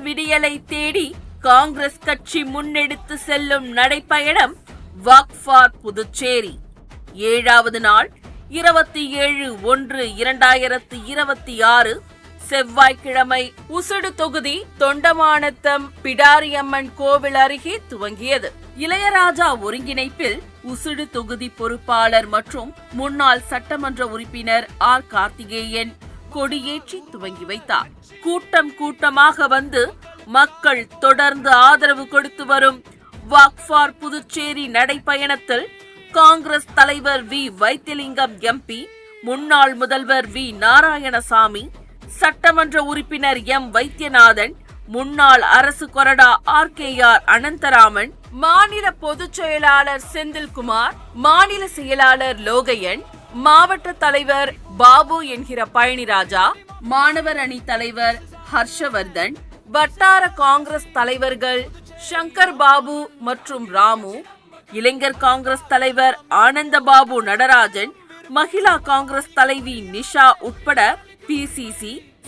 விடியலை தேடி காங்கிரஸ் கட்சி முன்னெடுத்து செல்லும் நடைப்பயணம் வாக் ஃபார் புதுச்சேரி 7வது நாள் 27/1/2026 செவ்வாய்க்கிழமை உசுடு தொகுதி தொண்டமானத்தம் பிடாரியம்மன் கோவில் அருகே துவங்கியது. இளையராஜா ஒருங்கிணைப்பில் உசுடு தொகுதி பொறுப்பாளர் மற்றும் முன்னாள் சட்டமன்ற உறுப்பினர் ஆர் கார்த்திகேயன் கொடியேற்றி துவங்கி வைத்தார். கூட்டம் கூட்டமாக வந்து மக்கள் தொடர்ந்து ஆதரவு கொடுத்து வரும் வாக் ஃபார் புதுச்சேரி நடைப்பயணத்தில் காங்கிரஸ் தலைவர் வி வைத்திலிங்கம் எம்பி, முன்னாள் முதல்வர் வி நாராயணசாமி, சட்டமன்ற உறுப்பினர் எம் வைத்தியநாதன், முன்னாள் அரசு கொறடா RKR அனந்தராமன், மாநில பொதுச் செயலாளர் செந்தில்குமார், மாநில செயலாளர் லோகையன், மாவட்ட தலைவர் பாபு என்கிற பழனிராஜா, மாணவர் அணி தலைவர் ஹர்ஷவர்தன், வட்டார காங்கிரஸ் தலைவர்கள் சங்கர் பாபு மற்றும் ராமு, இளைஞர் காங்கிரஸ் தலைவர் ஆனந்தபாபு நடராஜன், மகிழா காங்கிரஸ் தலைவி நிஷா உட்பட PCC,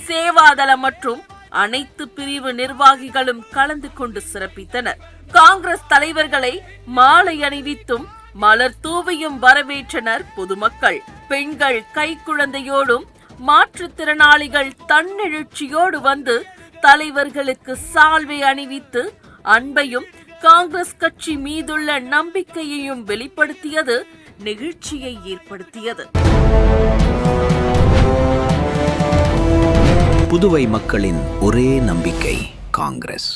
சேவாதள மற்றும் அனைத்து பிரிவு நிர்வாகிகளும் கலந்து கொண்டு சிறப்பித்தனர். காங்கிரஸ் தலைவர்களை மாலை அணிவித்தும் மலர் தூவியும் வரவேற்றனர் பொதுமக்கள். பெண்கள் கைக்குழந்தையோடும் மாற்றுத்திறனாளிகள் தன்னெழுச்சியோடு வந்து தலைவர்களுக்கு சால்வை அணிவித்து அன்பையும் காங்கிரஸ் கட்சி மீதுள்ள நம்பிக்கையையும் வெளிப்படுத்தியது நெகிழ்ச்சியை ஏற்படுத்தியது. புதுவை மக்களின் ஒரே நம்பிக்கை காங்கிரஸ்.